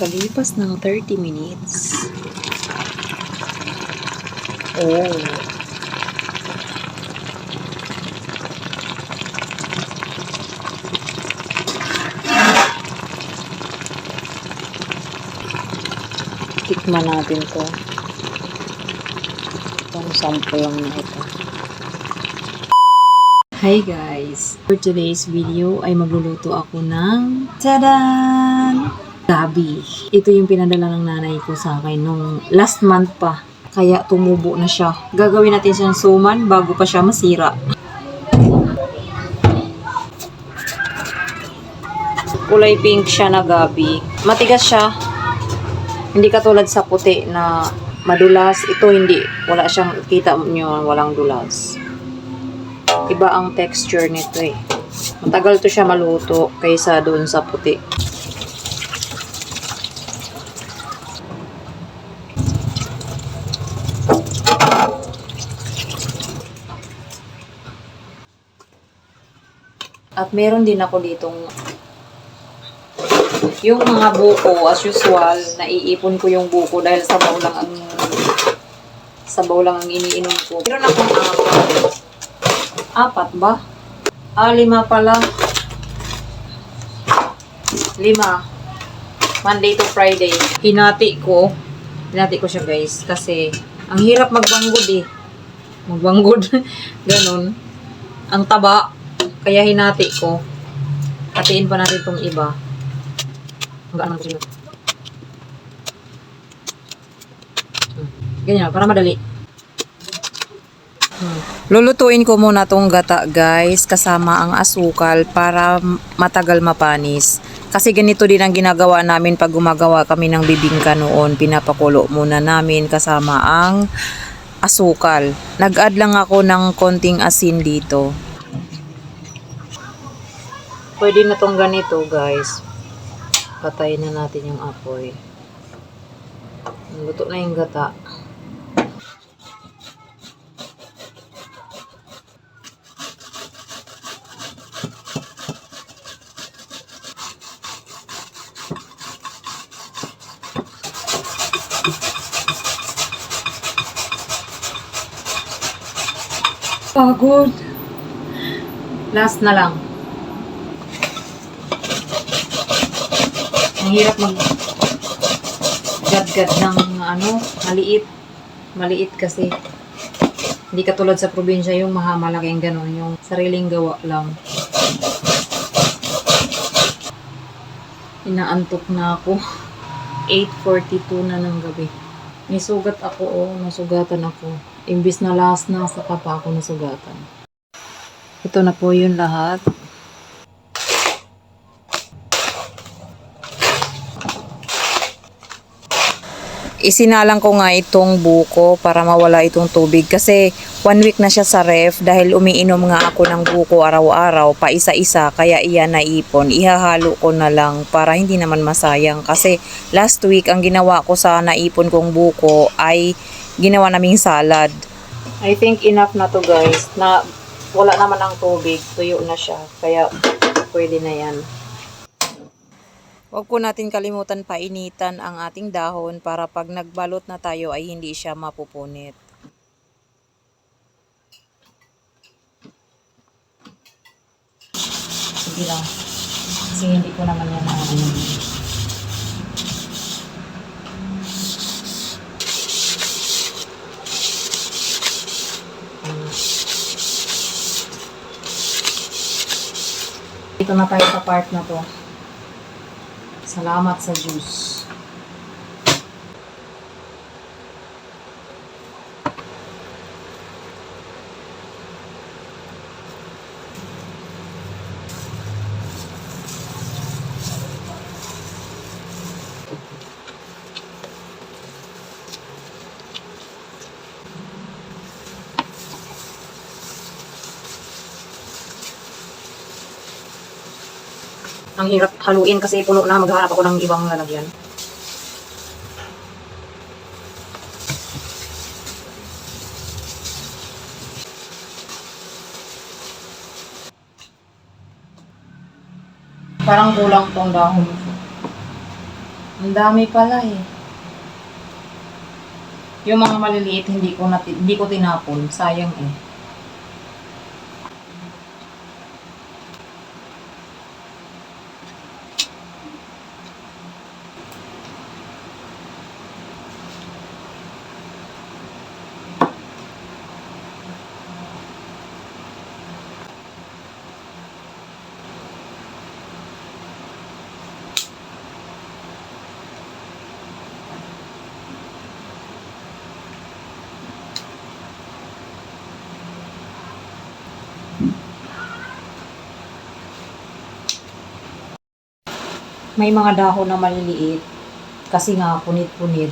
Pagkalipas ng 30 minutes. Oh. Tikman natin to. Itong sample lang na ito. Hi guys! For today's video ay magluluto ako ng tadan! Gabi. Ito yung pinadala ng nanay ko sa akin nung last month pa. Kaya tumubo na siya. Gagawin natin siyang suman bago pa siya masira. Kulay pink siya na gabi. Matigas siya. Hindi katulad sa puti na madulas. Ito hindi. Wala siyang, kita nyo, walang dulas. Iba ang texture nito eh. Matagal to siya maluto kaysa doon sa puti. At meron din ako ditong yung mga buko, as usual, naiipon ko yung buko dahil sabaw lang ang iniinom ko. Meron akong apat ba? 5 pala. 5. Monday to Friday. Hinati ko siya guys kasi ang hirap magbanggod eh. Magbanggod. Ganon. Ang taba. Kaya hinati ko. Hatiin pa natin itong iba. Hanggang naman ko ganyan, para madali. Lulutuin ko muna tong gata guys kasama ang asukal para matagal mapanis. Kasi ganito din ang ginagawa namin pag gumagawa kami ng bibingka noon. Pinapakulo muna namin kasama ang asukal. Nag-add lang ako ng konting asin dito. Pwede na tong ganito guys. Patayin na natin yung apoy. Luto na yung gata. Pagod. Last na lang. Ang hirap mag-gad-gad ng maliit. Maliit kasi. Hindi katulad sa probinsya yung malaking ganon. Yung sariling gawa lang. Inaantok na ako. 8:42 na ng gabi. May sugat ako, nasugatan ako. Imbis na last na, saka pa ako nasugatan. Ito na po yun lahat. Isinalang ko nga itong buko para mawala itong tubig kasi 1 week na siya sa ref dahil umiinom nga ako ng buko araw-araw pa isa-isa kaya iyan naipon. Ihahalo ko na lang para hindi naman masayang kasi last week ang ginawa ko sa naipon kong buko ay ginawa naming salad. I think enough na to guys na wala naman ang tubig, tuyo na siya kaya pwede na yan. Huwag po natin kalimutan painitan ang ating dahon para pag nagbalot na tayo ay hindi siya mapupunit. Sige lang. Kasi hindi ko naman yan Dito na tayo sa part na to. Salamat sa juice. Ang hirap haluin kasi puno na, maghahanap ako ng ibang lalagyan. Parang kulang tong dahon. Ang dami pala eh. Yung mga maliliit hindi ko tinapon, sayang eh. May mga dahon na maliliit kasi nga punit-punit.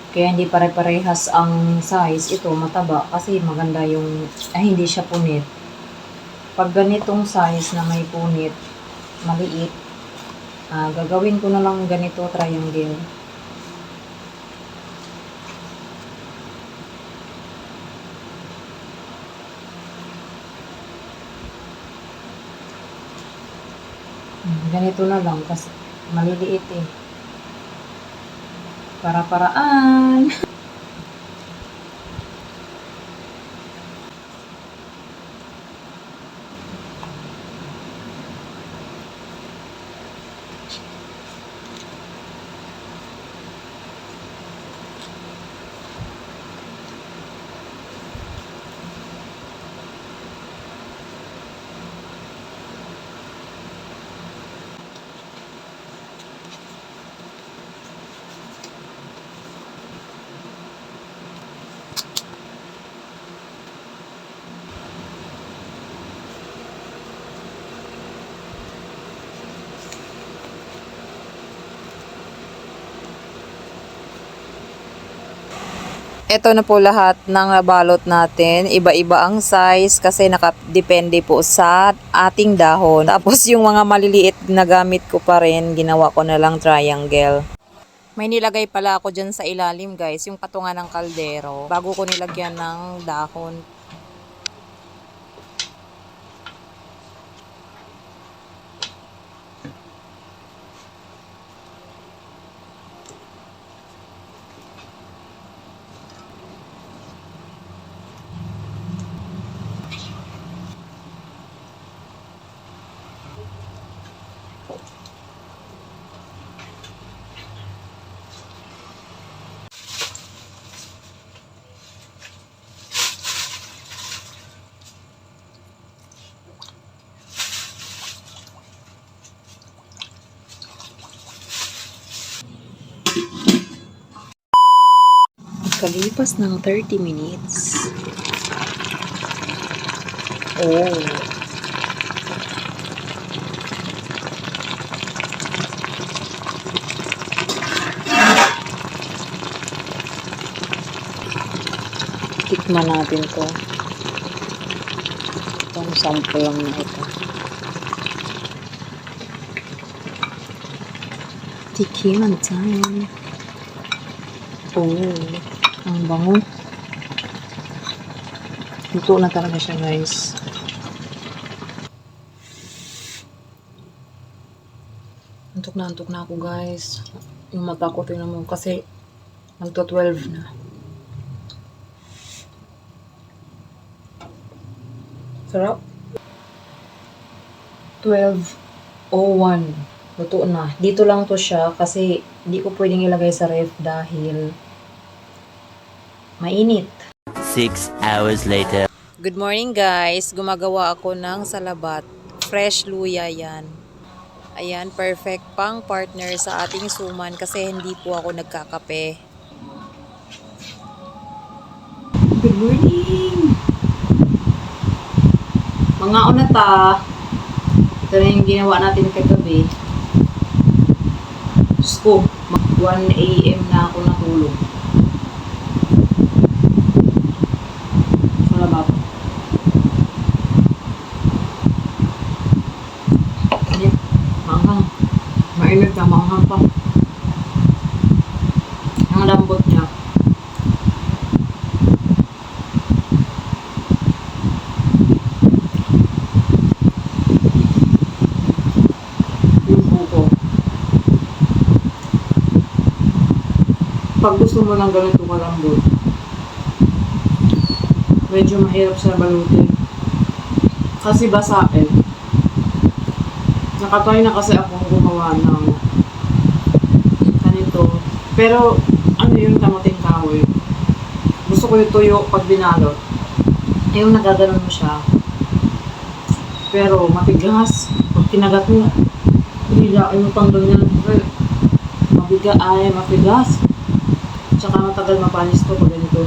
Kaya hindi pare-parehas ang size. Ito mataba kasi maganda yung hindi siya punit. Pag ganitong size na may punit, maliit, gagawin ko na lang ganito triangle. Ganito na lang kasi maliliit eh. Para-paraan. Ito na po lahat ng nabalot natin. Iba-iba ang size kasi nakadepende po sa ating dahon. Tapos yung mga maliliit na gamit ko pa rin, ginawa ko na lang triangle. May nilagay pala ako dyan sa ilalim guys, yung patungan ng kaldero. Bago ko nilagyan ng dahon. Kalipas ng 30 minutes. Oh. Tikman natin to. Itong sample lang na ito. Tikiman time. Oh. Ang bango. Luto na talaga siya guys. Antok na ako guys. Yung mata ko tingnan mo kasi magto 12 na. Sarap. 12:01. Luto na. Dito lang to siya kasi hindi ko pwedeng ilagay sa ref dahil mainit. 6 hours later. Good morning guys. Gumagawa ako ng salabat. Fresh luya yan. Ayan, perfect pang partner sa ating suman kasi hindi po ako nagkakape. Good morning! Mga una ta. Ito na yung ginawa natin kagabi. Diyos ko, 1 AM na ako natulog. Salabat. Ayan, manghang. Mainit na manghang pa. Ang lambot niya. Yung buko. pag gusto mo ng ganito kalambot, medyo mahirap siya balutin. Kasi basa eh. Nakatry na kasi akong gumawa ng ganito. Pero, ano yung kamuting kahoy? Gusto ko yung tuyo pag binalot. Yung nagaganon mo siya. Pero, matigas. Pag kinagat mo, hilain mo pang ganyan. Matigas. Tsaka matagal mapanis to pag ganito.